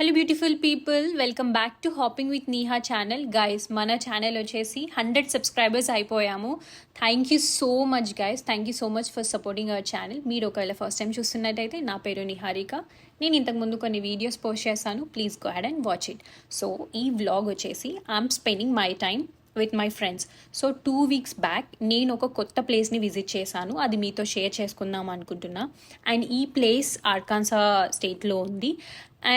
Hello beautiful people, welcome back to hopping with Neha channel. Guys, మన channel వచ్చేసి 100 subscribers అయిపోయాము. Thank you so much guys, thank you so much for supporting our channel. మీరు ఒకవేళ first time చూస్తున్నట్టయితే నా పేరు నిహారిక. నేను ఇంతకుముందు కొన్ని వీడియోస్ పోస్ట్ చేశాను, please go head and watch it. So ఈ వ్లాగ్ వచ్చేసి I'm spending my time with my friends. So 2 weeks back నేను ఒక కొత్త ప్లేస్ని విజిట్ చేశాను, అది మీతో షేర్ చేసుకుందాం అనుకుంటున్నా. అండ్ ఈ ప్లేస్ ఆర్కాన్సా స్టేట్లో ఉంది.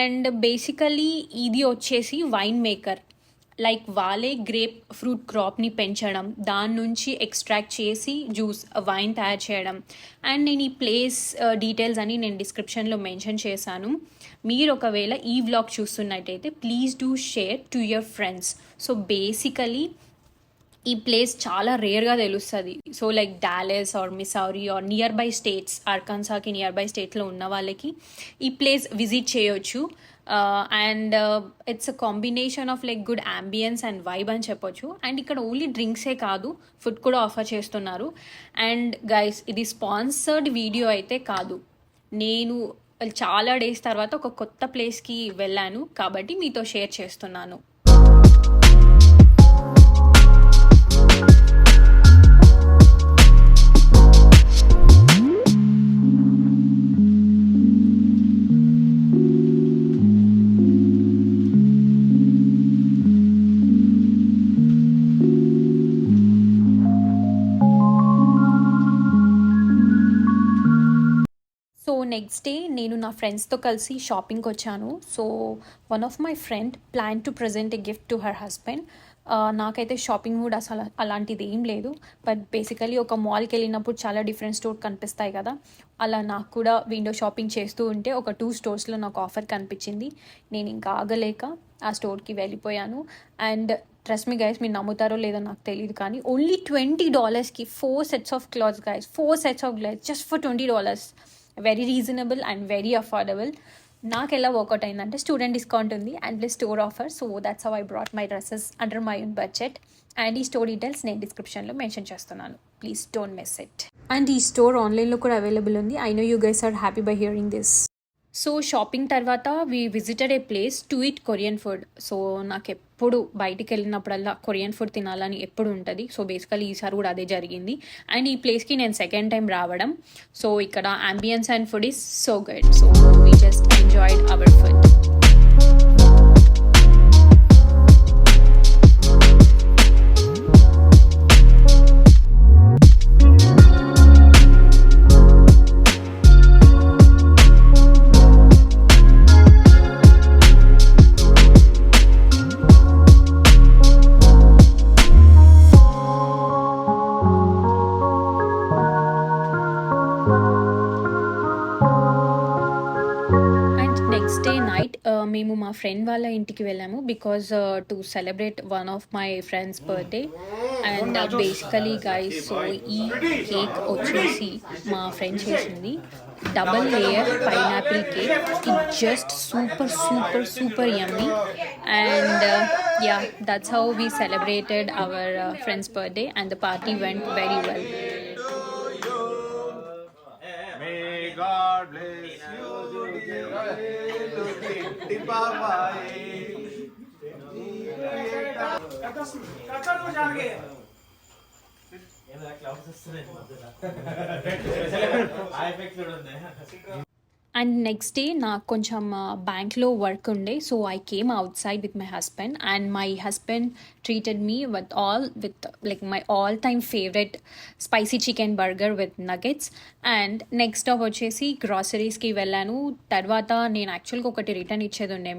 అండ్ బేసికలీ ఇది వచ్చేసి వైన్ మేకర్, లైక్ వాళ్ళే గ్రేప్ ఫ్రూట్ క్రాప్ని పెంచడం, దాని నుంచి ఎక్స్ట్రాక్ట్ చేసి జ్యూస్ వైన్ తయారు చేయడం. అండ్ నేను ఈ ప్లేస్ డీటెయిల్స్ అని నేను డిస్క్రిప్షన్లో మెన్షన్ చేశాను. మీరు ఒకవేళ ఈ వ్లాగ్ చూస్తున్నట్టయితే please do share to your friends. So basically ఈ ప్లేస్ చాలా రేర్గా తెలుస్తుంది. So like Dallas or Missouri or nearby states, ఆర్కాన్సాకి నియర్ బై స్టేట్లో ఉన్న వాళ్ళకి ఈ ప్లేస్ విజిట్ చేయొచ్చు. And it's a combination of like good ambience and vibe అని చెప్పొచ్చు. అండ్ ఇక్కడ ఓన్లీ డ్రింక్సే కాదు, ఫుడ్ కూడా ఆఫర్ చేస్తున్నారు. అండ్ గైస్, ఇది స్పాన్సర్డ్ వీడియో అయితే కాదు. నేను చాలా డేస్ తర్వాత ఒక కొత్త ప్లేస్కి వెళ్ళాను కాబట్టి మీతో షేర్ చేస్తున్నాను. సో నెక్స్ట్ డే నేను నా ఫ్రెండ్స్తో కలిసి షాపింగ్కి వచ్చాను. So one of my friend plan to present a gift to her husband. నాకైతే షాపింగ్ మూడ్ అసలు అలాంటిది ఏం లేదు, బట్ బేసికలీ ఒక మాల్కి వెళ్ళినప్పుడు చాలా డిఫరెంట్ స్టోర్ కనిపిస్తాయి కదా, అలా నాకు కూడా విండో షాపింగ్ చేస్తూ ఉంటే ఒక 2 స్టోర్స్లో నాకు ఆఫర్ కనిపించింది. నేను ఇంకా ఆగలేక ఆ స్టోర్కి వెళ్ళిపోయాను. అండ్ ట్రస్ట్ మీ గైస్, మీరు నమ్ముతారో లేదో నాకు తెలియదు, కానీ ఓన్లీ $20కి 4 sets of clothes guys, 4 sets of clothes just for $20. Very reasonable and very affordable. నాకు ఎలా వర్కౌట్ అయిందంటే స్టూడెంట్ డిస్కౌంట్ ఉంది and plus store offer. So that's how I brought my dresses under my own budget. And ఈ store details నేను డిస్క్రిప్షన్లో mention చేస్తున్నాను, please don't miss it. And ఈ store ఆన్లైన్లో కూడా అవైలబుల్ ఉంది. I know you guys are happy by hearing this. So shopping తర్వాత we visited a place to eat Korean food. So నాకు ఎప్పుడు బయటికి వెళ్ళినప్పుడల్లా కొరియన్ ఫుడ్ తినాలని ఎప్పుడు ఉంటుంది. సో బేసికలీ ఈసారి కూడా అదే జరిగింది. అండ్ ఈ ప్లేస్కి నేను సెకండ్ టైం రావడం. సో ఇక్కడ ambience and food is so good. So we just enjoyed our food. Next day night మేము మా ఫ్రెండ్ వాళ్ళ ఇంటికి వెళ్ళాము because to celebrate one of my friends birthday. And basically guys, so ఈ cake వచ్చేసి మా ఫ్రెండ్ చేసింది, double layer pineapple cake. It just super super super yummy. And yeah, that's how we celebrated our friends birthday and the party went very well. God bless you, and next day నాకు కొంచెం బ్యాంక్లో work ఉండే. So I came out side with my husband and my husband treated me with like my all time favourite spicy chicken burger with nuggets. And next stop వచ్చేసి గ్రాసరీస్కి వెళ్ళాను. తర్వాత నేను యాక్చువల్గా ఒకటి రిటర్న్ ఇచ్చేది ఉండే,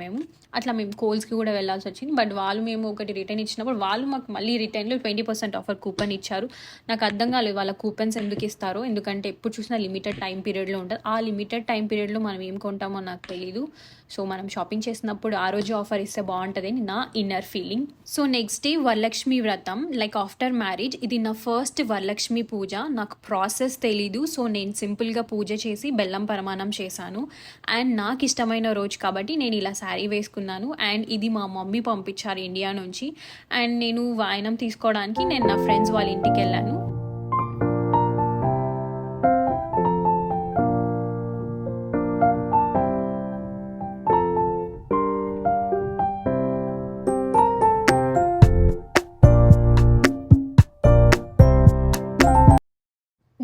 అట్లా మేము కోల్స్కి కూడా వెళ్ళాల్సి వచ్చింది. బట్ వాళ్ళు మేము ఒకటి రిటర్న్ ఇచ్చినప్పుడు వాళ్ళు మాకు మళ్ళీ రిటర్న్లో 20% ఆఫర్ కూపన్ ఇచ్చారు. నాకు అర్థం కాలేదు వాళ్ళ కూపన్స్ ఎందుకు ఇస్తారో, ఎందుకంటే ఎప్పుడు చూసినా లిమిటెడ్ టైం పీరియడ్లో ఉంటుంది. ఆ లిమిటెడ్ టైం పీరియడ్లో మనం ఏం కొంటామో నాకు తెలీదు. సో మనం షాపింగ్ చేసినప్పుడు ఆ రోజు ఆఫర్ ఇస్తే బాగుంటుందని నా inner feeling. So next day Varalakshmi వ్రతం, లైక్ ఆఫ్టర్ మ్యారేజ్ ఇది నా ఫస్ట్ వరలక్ష్మి పూజ. నాకు ప్రాసెస్ తెలీదు. సో నేను సింపుల్గా పూజ చేసి బెల్లం పరమాణం చేశాను. అండ్ నాకు ఇష్టమైన రోజు కాబట్టి నేను ఇలా శారీ వేసుకున్నాను. అండ్ ఇది మా మమ్మీ పంపించారు ఇండియా నుంచి. అండ్ నేను వాయనం తీసుకోవడానికి నేను నా ఫ్రెండ్స్ వాళ్ళ ఇంటికి వెళ్ళాను.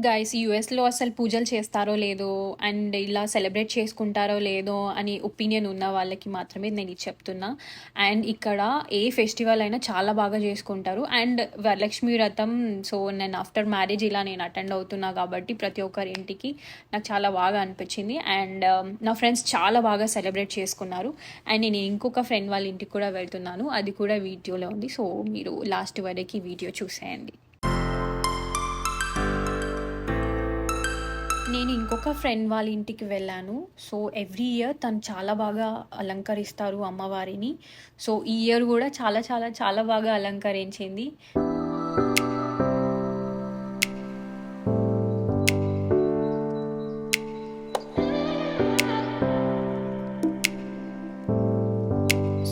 గైస్ యూఎస్లో అసలు పూజలు చేస్తారో లేదో అండ్ ఇలా సెలబ్రేట్ చేసుకుంటారో లేదో అని ఒపీనియన్ ఉన్న వాళ్ళకి మాత్రమే నేను ఇది చెప్తున్నా. అండ్ ఇక్కడ ఏ ఫెస్టివల్ అయినా చాలా బాగా చేసుకుంటారు. అండ్ వరలక్ష్మి వ్రతం సో నేను ఆఫ్టర్ మ్యారేజ్ ఇలా నేను అటెండ్ అవుతున్నా కాబట్టి ప్రతి ఒక్కరి ఇంటికి నాకు చాలా బాగా అనిపించింది. అండ్ నా ఫ్రెండ్స్ చాలా బాగా సెలబ్రేట్ చేసుకున్నారు. అండ్ నేను ఇంకొక ఫ్రెండ్ వాళ్ళ ఇంటికి కూడా వెళ్తున్నాను, అది కూడా వీడియోలో ఉంది. సో మీరు లాస్ట్ వరకు వీడియో చూసేయండి. నేను ఇంకొక ఫ్రెండ్ వాళ్ళ ఇంటికి వెళ్ళాను. సో ఎవ్రీ ఇయర్ తను చాలా బాగా అలంకరిస్తారు అమ్మవారిని. సో ఈ ఇయర్ కూడా చాలా చాలా చాలా బాగా అలంకరించింది.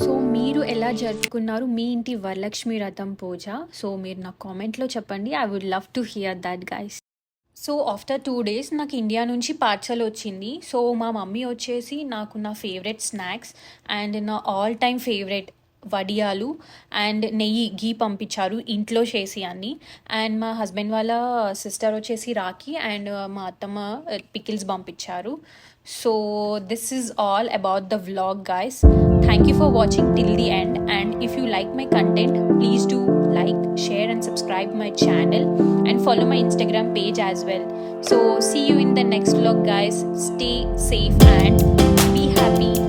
సో మీరు ఎలా జరుపుకున్నారు మీ ఇంటి వరలక్ష్మి వ్రతం పూజ? సో మీరు నాకు కామెంట్లో చెప్పండి. I would love to hear that guys. So after 2 days నాకు ఇండియా నుంచి పార్సల్ వచ్చింది. సో మా మమ్మీ వచ్చేసి నాకు నా ఫేవరెట్ స్నాక్స్ అండ్ నా ఆల్ టైమ్ ఫేవరెట్ వడియాలు అండ్ నెయ్యి ఘీ పంపించారు ఇంట్లో చేసి అన్ని. అండ్ మా హస్బెండ్ వాళ్ళ సిస్టర్ వచ్చేసి రాఖీ అండ్ మా అత్తమ్మ పికిల్స్ పంపించారు. So this is all about the vlog guys. Thank you for watching till the end. And if you like my content please do like, share and subscribe my channel and follow my Instagram page as well. So see you in the next vlog guys. Stay safe and be happy.